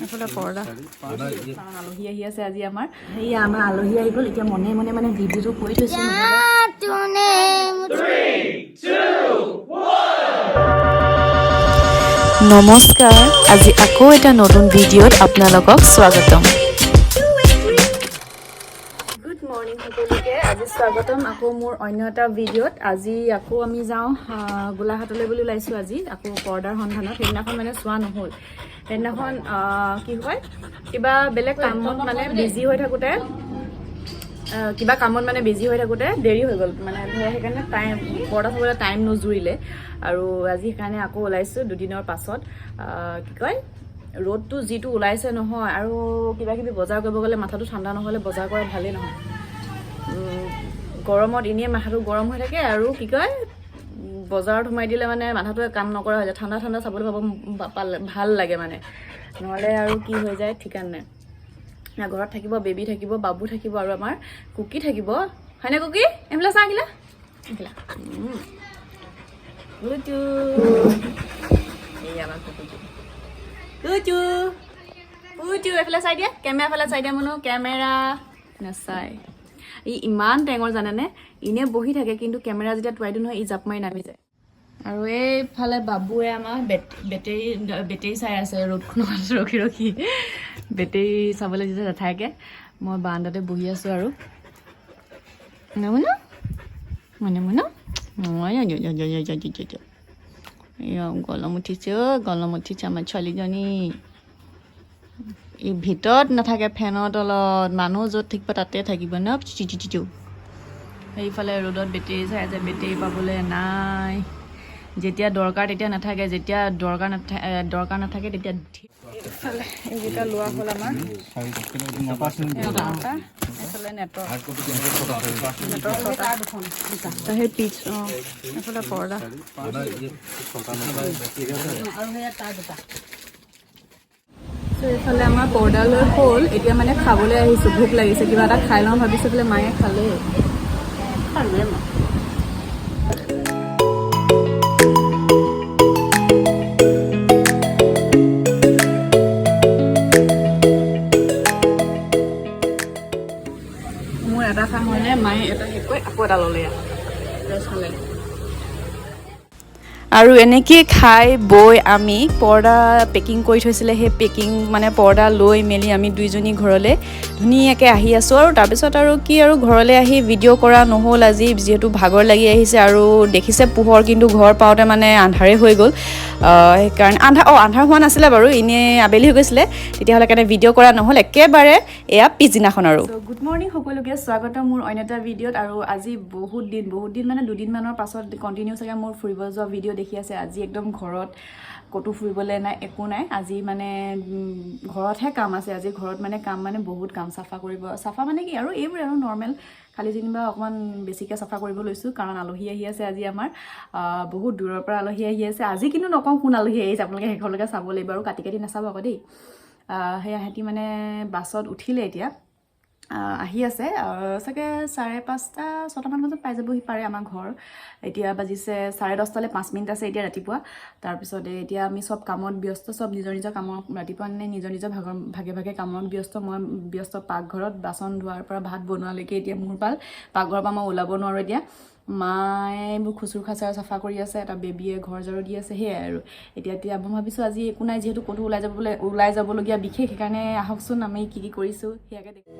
এফালে পৰ্দা আলহী আহি আছে আজি আমাৰ সেয়া আমাৰ আলহী আহি গ'ল এতিয়া মনে মনে মানে ভিডিঅ'টো কৰি থৈছো নমস্কাৰ আজি আকৌ এটা নতুন ভিডিঅ'ত আপোনালোকক স্বাগতম গুড মৰ্নিং সকলোকে আজি স্বাগতম আকৌ মোৰ অন্য এটা ভিডিঅ'ত আজি আকৌ আমি যাওঁ গোলাঘাটলৈ বুলি ওলাইছোঁ আজি আকৌ পৰ্দাৰ সন্ধানত সেইদিনাখন মানে চোৱা নহ'ল সেইদিনাখন কি হয় কিবা বেলেগ কামত মানে বিজি হৈ থাকোঁতে দেৰি হৈ গ'ল মানে ধৰ সেইকাৰণে টাইম পৰ্দা চাবলৈ টাইম নজুৰিলে আৰু আজি সেইকাৰণে আকৌ ওলাইছোঁ দুদিনৰ পাছত কি কয় ৰ'দটো যিটো ওলাইছে নহয় আৰু কিবা কিবি বজাৰ কৰিব গ'লে মাথাটো ঠাণ্ডা নহ'লে বজাৰ কৰা ভালেই নহয় গৰমত এনেই মাথাটো গৰম হৈ থাকে আৰু কি কয় বজাৰত সোমাই দিলে মানে মাথাটোৱে কাম নকৰা হৈ যায় ঠাণ্ডা ঠাণ্ডা চাবলৈ ভাল লাগে মানে নহ'লে আৰু কি হৈ যায় ঠিকান নাই ঘৰত থাকিব বেবী থাকিব বাবু থাকিব আৰু আমাৰ কুকি থাকিব হয়নে কুকি এইফালে চা আহিলা এইফালে চাই দিয়া কেমেৰা ফালে চাই দিয়া মনো কেমেৰা নাচাই ই ইমান টেঙৰ জানেনে ইনে বহি থাকে কিন্তু কেমেৰা যেতিয়া টুৱাই দিওঁ নহয় ই জাপ মাৰি নামি যায় আৰু এইফালে বাবুৱে আমাৰ বেটেৰী চাই আছে ৰ'দখনত ৰখি ৰখি বেটেৰী চাবলৈ যেতিয়া নাথাকে মই বাৰান্দাতে বহি আছোঁ আৰু মনে গৰম উঠিছে আমাৰ ছোৱালীজনী এই ভিতৰত নাথাকে ফেনৰ তলত মানুহ য'ত থাকিব তাতে থাকিব ন সেইফালে ৰ'দত বেটেৰী চাই আছে বেটেৰী পাবলৈ নাই যেতিয়া দৰকাৰ তেতিয়া নাথাকে যেতিয়া দৰকাৰ নাথাকে তেতিয়া এইফালে এইকেইটা লোৱা হ'ল আমাৰ এইফালে নেটৰ সেই পিচ এইফালে পৰ্দা এইফালে আমাৰ পৰ্দা লৈ হ'ল এতিয়া মানে খাবলৈ আহিছোঁ ভোক লাগিছে কিবা এটা খাই লওঁ ভাবিছোঁ বোলে মায়ে খালে মোৰ এটা খাম হয়নে মায়ে এটা শেষ কৰি আকৌ এটা ল'লে খালে আৰু এনেকৈ খাই বৈ আমি পৰ্দা পেকিং কৰি থৈছিলে সেই পেকিং মানে পৰ্দা লৈ মেলি আমি দুইজনী ঘৰলৈ ধুনীয়াকৈ আহি আছোঁ আৰু তাৰপিছত আৰু কি আৰু ঘৰলৈ আহি ভিডিঅ' কৰা নহ'ল আজি যিহেতু ভাগৰ লাগি আহিছে আৰু দেখিছে পোহৰ কিন্তু ঘৰ পাওঁতে মানে আন্ধাৰেই হৈ গ'ল সেইকাৰণে আন্ধাৰ হোৱা নাছিলে বাৰু এনেই আবেলি হৈ গৈছিলে তেতিয়াহ'লে কাৰণে ভিডিঅ' কৰা নহ'ল একেবাৰে এয়া পিছদিনাখন আৰু গুড মৰ্ণিং সকলোকে স্বাগতম মোৰ অন্য এটা ভিডিঅ'ত আৰু আজি বহুত দিন মানে দুদিনমানৰ পাছত কণ্টিনিউ চাগে মোৰ ফুৰিব যোৱা ভিডিঅ' দেখি আছে আজি একদম ঘৰত ক'তো ফুৰিবলৈ নাই একো নাই আজি মানে ঘৰতহে কাম আছে আজি ঘৰত মানে কাম মানে বহুত কাম চাফা মানে কি আৰু এইবোৰ আৰু নৰ্মেল খালি যেনিবা অকণমান বেছিকৈ চাফা কৰিব লৈছোঁ কাৰণ আলহী আহি আছে আজি আমাৰ বহুত দূৰৰ পৰা আলহী আহি আছে আজি কিন্তু নকওঁ কোন আলহী আহিছে আপোনালোকে শেষলৈকে চাব লাগিব আৰু কাটি নাচাব আকৌ দেই সেয়া সিহঁতি মানে বাছত উঠিলে এতিয়া আহি আছে চাগে 5:30-6টামান বজাত পাই যাবহি পাৰে আমাৰ ঘৰ এতিয়া বাজিছে 10:30 5 মিনিট আছে এতিয়া ৰাতিপুৱা তাৰপিছত এতিয়া আমি চব কামত ব্যস্ত চব নিজৰ কামত ৰাতিপুৱা নিজৰ ভাগে কামত ব্যস্ত মই ব্যস্ত পাকঘৰত বাচন ধোৱাৰ পৰা ভাত বনোৱালৈকে এতিয়া মোৰ পাকঘৰৰ পৰা মই ওলাব নোৱাৰোঁ এতিয়া মায়ে মোৰ খুচুৰ খাচাৰ চাফা কৰি আছে এটা বেবীয়ে ঘৰ ঝাৰু দি আছে সেয়াই আৰু এতিয়া মই ভাবিছোঁ আজি একো নাই যিহেতু ক'তো ওলাই যাবলগীয়া বিশেষ সেইকাৰণে আহকচোন আমি কি কৰিছোঁ সেয়াকে দেখি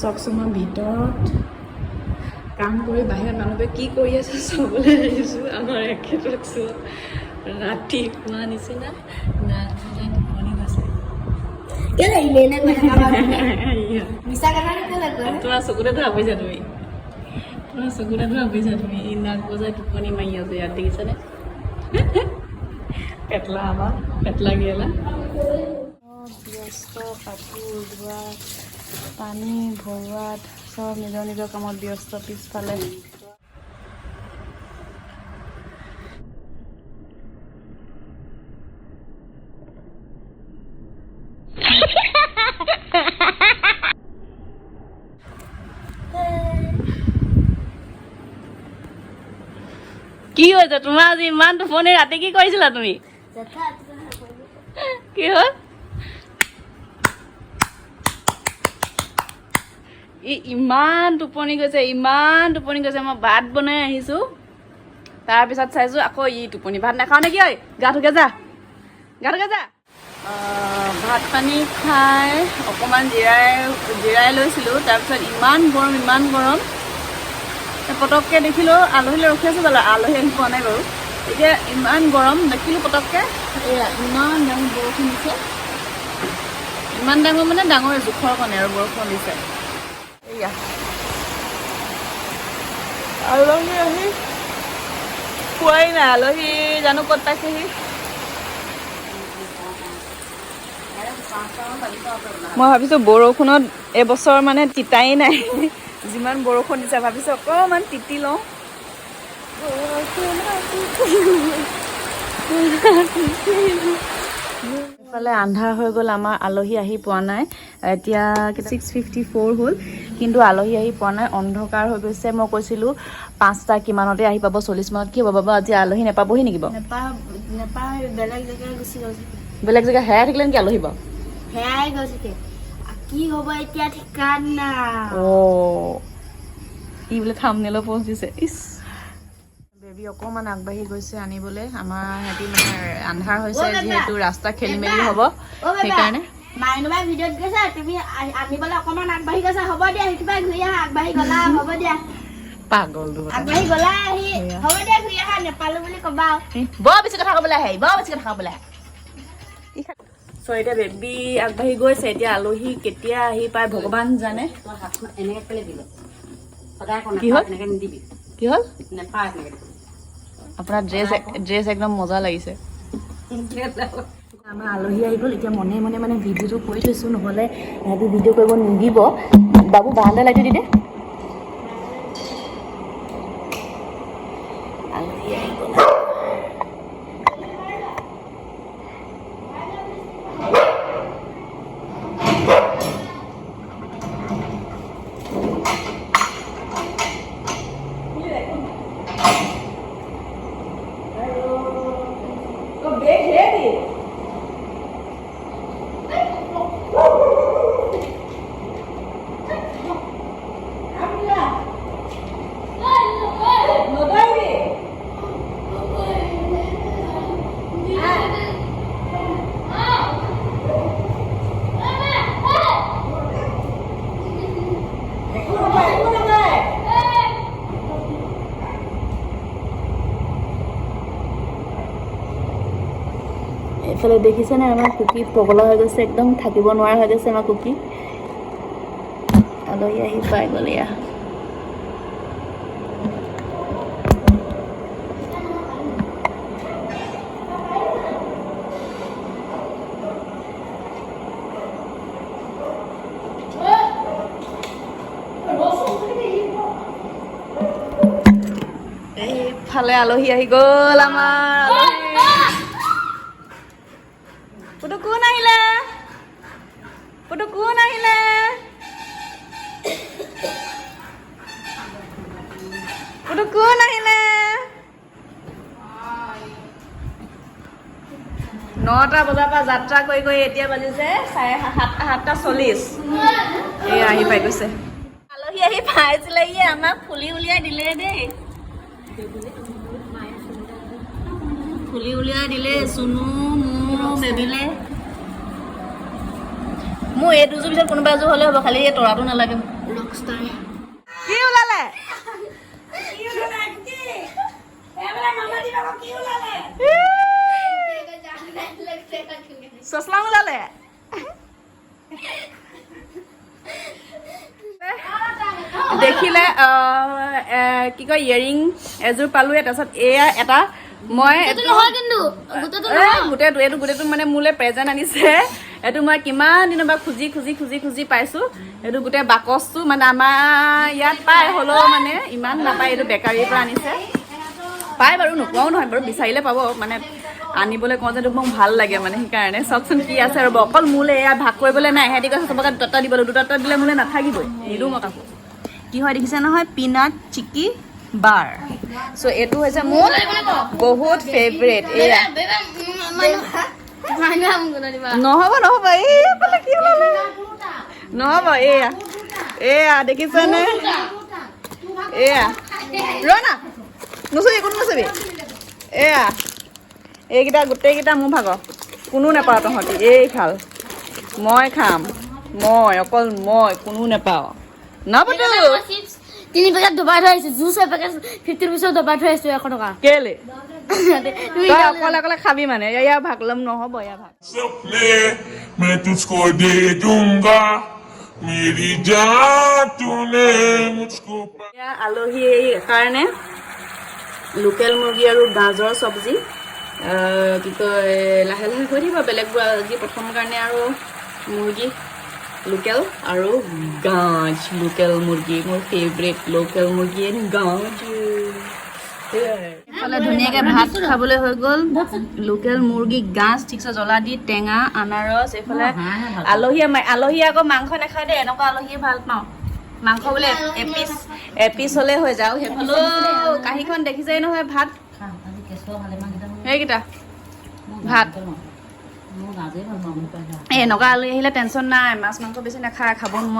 চাওকচোন মই ভিতৰত কাম কৰি বাহিৰত মানুহবোৰে কি কৰি আছে চাবলৈ আহিছোঁ। আমাৰ এখেতক চোৱা ৰাতি খোৱা নিচিনা নাক বজাই টোপনি গৈছে। তোমাৰ চকুতে ধৰা পৰিছা তুমি, তোমাৰ চকুতে ধৰা পৰিছা তুমি। ই নাক বজাই টোপনি মাৰি আছে ইয়াত, দেখিছানে? পেটলা আমাৰ পেটলা গিয়েলা ব্যস্ত, কাপোৰ ধোৱা, পানী ভৰোৱাত চব নিজৰ নিজৰ কামত ব্যস্ত। পিছফালে কি হৈছে তোমাৰ আজি ইমান টোপনি? ৰাতি কি কৰিছিলা তুমি? কি হ'ল? ইমান টোপনি গৈছে, ইমান টোপনি গৈছে। মই ভাত বনাই আহিছোঁ, তাৰপিছত চাইছোঁ আকৌ ই টোপনি। ভাত নাখাওঁ নেকি? ঐ গা ধুকে যা, গা ধুকে যা। ভাত পানী খাই অকণমান জিৰাই লৈছিলোঁ। তাৰপিছত ইমান গৰম, ইমান গৰম। পটককৈ দেখিলোঁ আলহীলৈ ৰখি আছোঁ বাৰু, আলহী আহি পোৱা নাই বাৰু। এতিয়া ইমান গৰম দেখিলোঁ পটককৈ, এয়া ইমান ডাঙৰ বৰষুণ দিছে। ইমান ডাঙৰ মানে ডাঙৰ জোখৰ কাৰণে আৰু বৰষুণ দিছে। এয়া আলহী আহি পোৱাই নাই, আলহী জানো ক'ত পাইছেহি। মই ভাবিছোঁ বৰষুণত এবছৰ মানে তিতাই নাই, যিমান বৰষুণ দিছে ভাবিছোঁ অকণমান তিতি লওঁ। এইফালে আন্ধাৰ হৈ গ'ল, আমাৰ আলহী আহি পোৱা নাই। এতিয়া 6:54 হ'ল, কিন্তু আলহী আহি পোৱা নাই, অন্ধকাৰ হৈ গৈছে। মই কৈছিলোঁ 5টা কিমানতে আহি পাব, 40 মানত। কি হ'ব বাবা, আজি আলহী নেপাবহি নেকি বাৰু? নেপায়, বেলেগ জেগাত গুচি গ'ল। বেলেগ জেগা হেৰাই থাকিলে নেকি আলহী বাৰু? হেৰাই গৈছে, কি হ'ব এতিয়া ঠিকানা। ই বোলে থাম্বনেইলৰ পোষ্ট দিছে। ইছ, বেবী অকণমান আগবাঢ়ি গৈছে আনিবলৈ। আমাৰ সিহঁতি মানে আন্ধাৰ হৈছে যিহেতু, ৰাস্তা খেলি মেলি হ'ব, সেইকাৰণে। মাইনুবাই ভিডিঅ'ত গৈছে, তুমি আনিবলৈ অকণমান আগবাঢ়ি গৈছা। হ'ব দিয়া, সেইটোপাই ঘূৰি আহা। আগবাঢ়ি গ'লা, হ'ব দিয়া। পাগল আগবাঢ়ি গ'লা, আহি হ'ব দিয়া, ঘূৰি আহা। নেপালো বুলি ক'বা। বৰ বেছি কথা ক'বলৈ আহে, বৰ বেছি কথা ক'বলৈ আহে। এতিয়া বেবী আগবাঢ়ি গৈছে। এতিয়া আলহী কেতিয়া আহি পায় ভগৱান জানে। কি হ'ল? কি হ'ল? আপোনাৰ ড্ৰেছ একদম মজা লাগিছে। আমাৰ আলহী আহি গ'ল। এতিয়া মনে মনে মানে ভিডিঅ'টো কৰি থৈছোঁ, নহ'লে সিহঁতি ভিডিঅ' কৰিব নিদিব। বাবু বাৰান্দা লাইটটো দি দে। আলহী আহি গ'ল। এইফালে দেখিছেনে আমাৰ কুকি পগলা হৈ গৈছে, একদম থাকিব নোৱাৰা হৈ গৈছে আমাৰ কুকি। আলহী আহি পাই গ'ল। এয়া এইফালে আলহী আহি গ'ল আমাৰ। পুতু কোন আহিলে? পুতু কোন আহিলে? পুতু কোন আহিলে? 9টা বজাৰ পৰা যাত্ৰা কৰি কৰি এতিয়া বাজিছে 7:40। এই আহি পাই গৈছে আলহী। আহি পাইছিলে, ই আমাক ফুলি উলিয়াই দিলে দেই। ফুলি উলিয়াই দিলে চুনু মোৰ বেবিলে। মোৰ এই দুযোৰ পিছত কোনোবা এযোৰ হ'লে হ'ব, খালি এই তৰাটো নালাগে। কি ওলালে চশমা ওলালে দেখিলে কি কয় ইয়েৰিং এযোৰ পালোৱে তাৰপিছত এয়া এটা মই গোটেইটো মানে মোলৈ প্ৰেজেণ্ট আনিছে এইটো মই কিমান দিনৰ পৰা খুজি পাইছোঁ এইটো গোটেই বাকচটো মানে আমাৰ ইয়াত পায় হ'লেও মানে ইমান নাপায় এইটো বেকাৰীৰ পৰা আনিছে পায় বাৰু নোপোৱাও নহয় বাৰু বিচাৰিলে পাব মানে আনিবলৈ কওঁ যে মোক ভাল লাগে মানে সেইকাৰণে চাওকচোন কি আছে আৰু অকল মোলৈ এয়া ভাগ কৰিবলৈ নাই সিহঁতি কৈছে চবকে দুটা দিবলৈ দুটা দিলে মোলৈ নাথাকিবই নিদিওঁ মই কাকো কি হয় দেখিছে নহয় পিনাট চিকি বাৰ চ' এইটো হৈছে মোৰ বহুত ফেভৰেট এয়া নহ'ব এইফালে কি ওলালে নহ'ব এয়া দেখিছেনে এয়া ৰ না নুচুবি কোনো নুচুবি এয়া এইকেইটা গোটেইকেইটা মোৰ ভাগৰ কোনো নেপাওঁ তহঁতি এই খাল মই খাম অকল মই কোনো নেপাওঁ নবতো 3 পেকেট দবাই থৈ আহিছো জুচ পেকেট 50 रुपीस দবাই থৈ আহিছো 100 টকা কেলে তুমি তই অকলে খাবি মানে এয়া ভাগ ল'ম নহ'ব এয়া ভাগ सपने मैं तुझको दे दूंगा मेरी जान तूने मुझको এয়া আলহীৰ কাৰণে লোকেল মুৰ্গী আৰু গাজৰ চব্জি কি কয় লাহে লাহে হৈ থাকিব বেলেগবোৰ আজি প্ৰথম কাৰণে আৰু মুৰ্গী লোকেল আৰু গাজ লোকেল মুৰ্গী মোৰ ফেভৰেট লোকেল মুৰ্গী এণ্ড গাজ এইফালে ধুনীয়াকৈ ভাত খাবলৈ হৈ গ'ল লোকেল মুৰ্গী গাজ ঠিকছে জ্বলা দি টেঙা আনাৰস এইফালে আলহী আকৌ মাংস নাখায় দেই এনেকুৱা আলহীয়ে ভাল পাওঁ মাংস বোলে এপিচ হ'লে হৈ যাওঁ সেইফালেও কাঁহীখন দেখিছেই নহয় ভাত সেইকেইটা ভাত এনেকুৱা আলহী আহিলে টেনশ্যন নাই মাছ মাংস বেছি নাখায় খাব নোৱাৰে